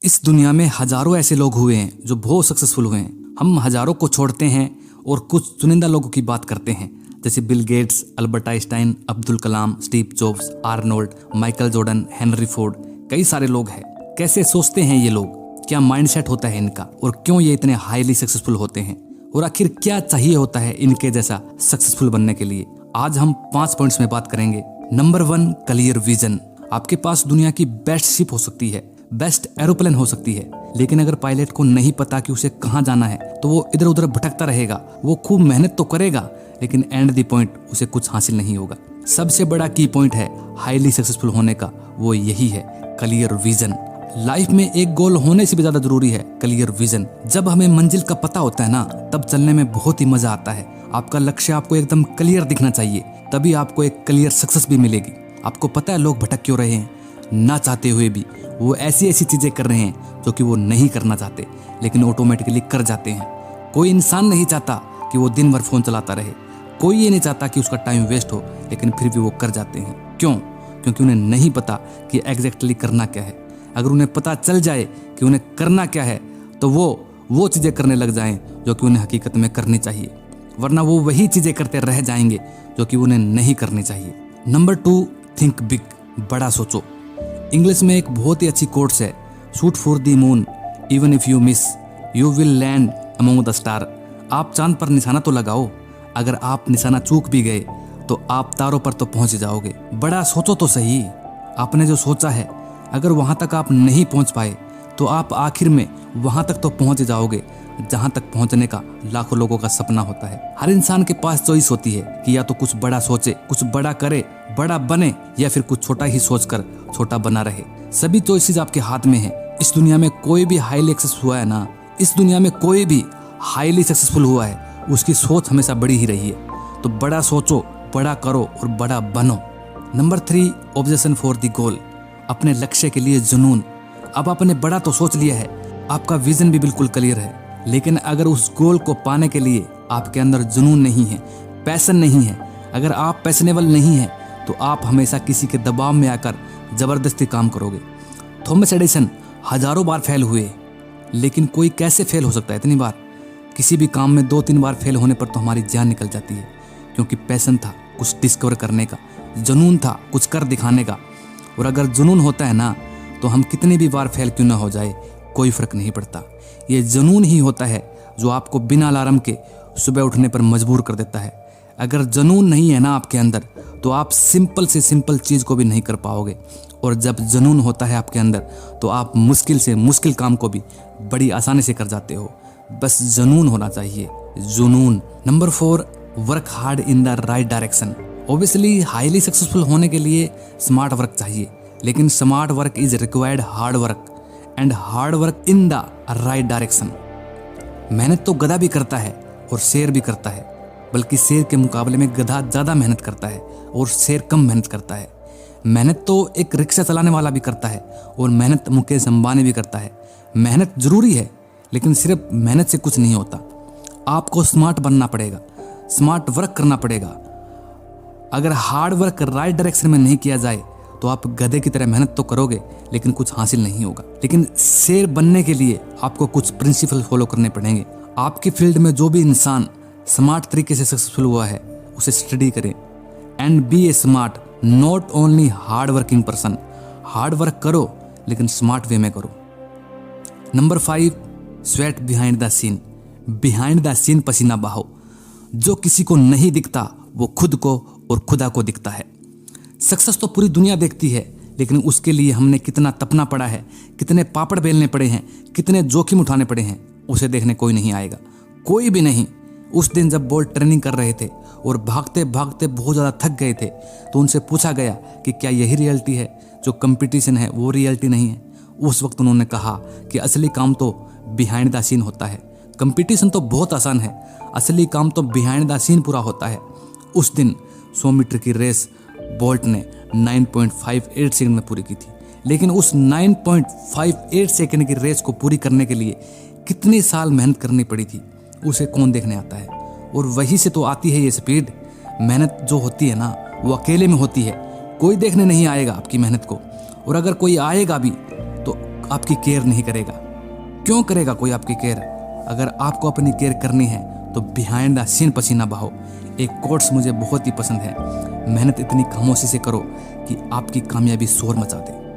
इस दुनिया में हजारों ऐसे लोग हुए हैं जो बहुत सक्सेसफुल हुए हैं। हम हजारों को छोड़ते हैं और कुछ चुनिंदा लोगों की बात करते हैं, जैसे Bill Gates, Albert Einstein, Abdul Kalam, Steve Jobs, Arnold, Michael Jordan, Henry Ford. कई सारे लोग हैं। कैसे सोचते हैं ये लोग, क्या माइंडसेट होता है इनका, और क्यों ये इतने हाईली सक्सेसफुल होते हैं, और आखिर क्या चाहिए होता है इनके जैसा सक्सेसफुल बनने के लिए। आज हम 5 पॉइंट्स में बात करेंगे। Number 1, clear vision. आपके पास दुनिया की बेस्ट शिप हो सकती है, बेस्ट एरोप्लेन हो सकती है, लेकिन अगर पायलट को नहीं पता कि उसे कहाँ जाना है तो वो इधर उधर भटकता रहेगा। वो खूब मेहनत तो करेगा, लेकिन एंड द पॉइंट उसे कुछ हासिल नहीं होगा। सबसे बड़ा की पॉइंट है हाईली सक्सेसफुल होने का, वो यही है क्लियर विजन। लाइफ में एक गोल होने से भी ज्यादा जरूरी है क्लियर विजन। जब हमें मंजिल का पता होता है ना, तब चलने में बहुत ही मजा आता है। आपका लक्ष्य आपको एकदम क्लियर दिखना चाहिए, तभी आपको एक क्लियर सक्सेस भी मिलेगी। आपको पता है लोग भटक क्यों रहे हैं, ना चाहते हुए भी वो ऐसी ऐसी चीजें कर रहे हैं जो कि वो नहीं करना चाहते, लेकिन ऑटोमेटिकली कर जाते हैं। कोई इंसान नहीं चाहता कि वो दिन भर फोन चलाता रहे, कोई ये नहीं चाहता कि उसका टाइम वेस्ट हो, लेकिन फिर भी वो कर जाते हैं। क्यों? क्योंकि उन्हें नहीं पता कि एग्जैक्टली करना क्या है। अगर उन्हें पता चल जाए कि उन्हें करना क्या है, तो वो चीजें करने लग जाएं जो कि उन्हें हकीकत में करनी चाहिए, वरना वो वही चीजें करते रह जाएंगे जो कि उन्हें नहीं करनी चाहिए। Number 2, think big. बड़ा सोचो। इंग्लिश में एक बहुत ही अच्छी कोट्स है, shoot for the moon, even if you miss you will land among the star. आप चांद पर निशाना तो लगाओ, अगर आप निशाना चूक भी गए तो आप तारों पर तो पहुंच जाओगे। बड़ा सोचो तो सही। आपने जो सोचा है, अगर वहां तक आप नहीं पहुंच पाए तो आप आखिर में वहां तक तो पहुंच जाओगे जहां तक पहुंचने का लाखों लोगों का सपना होता है। हर इंसान के पास चॉइस होती है कि या तो कुछ बड़ा सोचे, कुछ बड़ा करे, बड़ा बने, या फिर कुछ छोटा ही सोचकर छोटा बना रहे। सभी चॉइसेस आपके हाथ में है। इस दुनिया में कोई भी हाईली सक्सेसफुल हुआ है ना, इस दुनिया में कोई भी हाईली सक्सेसफुल हुआ है, उसकी सोच हमेशा बड़ी ही रही है। तो बड़ा सोचो, बड़ा करो और बड़ा बनो। Number 3, obsession for the goal. अपने लक्ष्य के लिए जुनून। अब आपने बड़ा तो सोच लिया है, आपका विजन भी बिल्कुल क्लियर है, लेकिन अगर उस गोल को पाने के लिए आपके अंदर जुनून नहीं है, पैशन नहीं है, अगर आप पैशनेबल नहीं है, तो आप हमेशा किसी के दबाव में आकर जबरदस्ती काम करोगे। थॉमस एडिसन हजारों बार फेल हुए, लेकिन कोई कैसे फेल हो सकता है इतनी बार? किसी भी काम में 2-3 बार फेल होने पर तो हमारी जान निकल जाती है, क्योंकि पैशन था कुछ डिस्कवर करने का, जुनून था कुछ कर दिखाने का। और अगर जुनून होता है ना, तो हम कितनी भी बार फेल क्यों ना हो जाए, कोई फर्क नहीं पड़ता। ये जुनून ही होता है जो आपको बिना अलार्म के सुबह उठने पर मजबूर कर देता है। अगर जुनून नहीं है ना आपके अंदर, तो आप सिंपल से सिंपल चीज को भी नहीं कर पाओगे। और जब जुनून होता है आपके अंदर, तो आप मुश्किल से मुश्किल काम को भी बड़ी आसानी से कर जाते हो। बस जुनून होना चाहिए, जुनून। Number 4, work hard in the right direction. Obviously highly successful होने के लिए स्मार्ट वर्क चाहिए, लेकिन smart work is required hard work, and hard work in the right direction. मेहनत तो गधा भी करता है और शेर भी करता है, बल्कि शेर के मुकाबले में गधा ज्यादा मेहनत करता है और शेर कम मेहनत करता है। मेहनत तो एक रिक्शा चलाने वाला भी करता है, और मेहनत मुकेश अंबानी भी करता है। मेहनत जरूरी है, लेकिन सिर्फ मेहनत से कुछ नहीं होता। आपको स्मार्ट बनना पड़ेगा, स्मार्ट वर्क करना पड़ेगा। अगर हार्ड वर्क राइट डायरेक्शन में नहीं किया जाए, तो आप गधे की तरह मेहनत तो करोगे, लेकिन कुछ हासिल नहीं होगा। लेकिन शेर बनने के लिए आपको कुछ प्रिंसिपल फॉलो करने पड़ेंगे। आपकी फील्ड में जो भी इंसान स्मार्ट तरीके से सक्सेसफुल हुआ है, उसे स्टडी करें, and be a smart, not only hard working person. Hard work करो, लेकिन स्मार्ट वे में करो। Number 5, sweat behind the scene. Behind the scene पसीना बहाओ। जो किसी को नहीं दिखता, वो खुद को और खुदा को दिखता है। सक्सेस तो पूरी दुनिया देखती है, लेकिन उसके लिए हमने कितना तपना पड़ा है, कितने पापड़ बेलने पड़े हैं, कितने जोखिम उठाने पड़े हैं, उसे देखने कोई नहीं आएगा, कोई भी नहीं। उस दिन जब बोल्ट ट्रेनिंग कर रहे थे और भागते भागते बहुत ज़्यादा थक गए थे, तो उनसे पूछा गया कि क्या यही रियलिटी है, जो कंपटीशन है वो रियलिटी नहीं है? उस वक्त उन्होंने कहा कि असली काम तो बिहाइंड द सीन होता है। कंपटीशन तो बहुत आसान है, असली काम तो बिहाइंड द सीन पूरा होता है। उस दिन 100 मीटर की रेस बोल्ट ने 9.58 सेकंड में पूरी की थी, लेकिन उस 9.58 सेकंड की रेस को पूरी करने के लिए कितने साल मेहनत करनी पड़ी थी, उसे कौन देखने आता है? और वहीं से तो आती है ये स्पीड। मेहनत जो होती है ना, वो अकेले में होती है, कोई देखने नहीं आएगा आपकी मेहनत को। और अगर कोई आएगा भी, तो आपकी केयर नहीं करेगा। क्यों करेगा कोई आपकी केयर? अगर आपको अपनी केयर करनी है तो बिहाइंड द सीन पसीना बहाओ। एक कोट्स मुझे बहुत ही पसंद है, मेहनत इतनी खामोशी से करो कि आपकी कामयाबी शोर मचा दे।